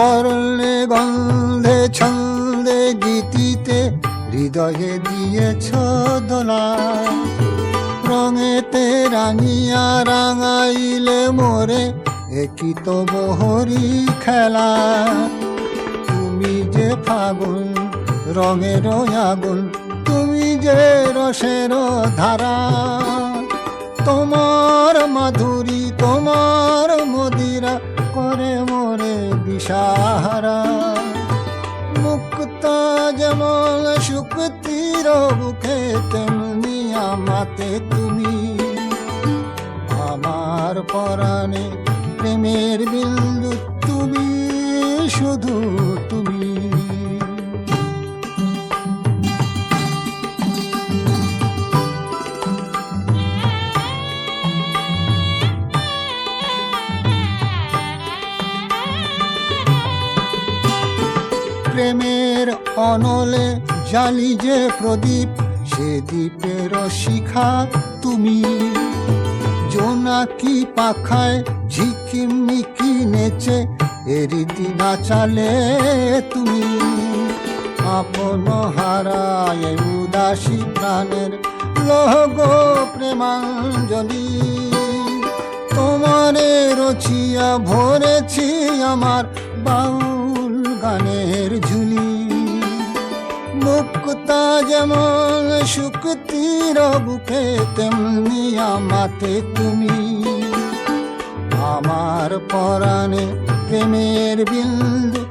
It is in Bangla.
বর্ণে গন্ধে ছন্দে গীতিতে হৃদয়ে দিয়েছ দোলা, রঙেতে রাঙিয়া রাঙাইলে মোরে একই তো বহরি খেলা। তুমি যে ফাগুন রঙের আগুন, তুমি যে রসের ধারা, তোমার মাধুরী তোমার মদিরা করে মোরে দিশাহারা। মুক্তা যেমন শুকতির বুকে তেমনি আমাতে তুমি, আমার পরাণে প্রেমের বিন্দু তুমি, শুধু তুমি। প্রেমের অনলে জালি যে প্রদীপ, সে দ্বীপের শিখা তুমি। জোনাকি পাখায় ঝিকিমিকি নেচে এরিতি নাচালে তুমি। আপন হারায় উদাসী প্রাণের লহগো প্রেমাঞ্জলি, তোমারে রচিয়া ভরেছি আমার বাউল গানের ঝুলি। মুক্তা যেমন শুকতির বুকে তেমনি আমাতে তুমি, আমার পরাণে প্রেমের বিন্দু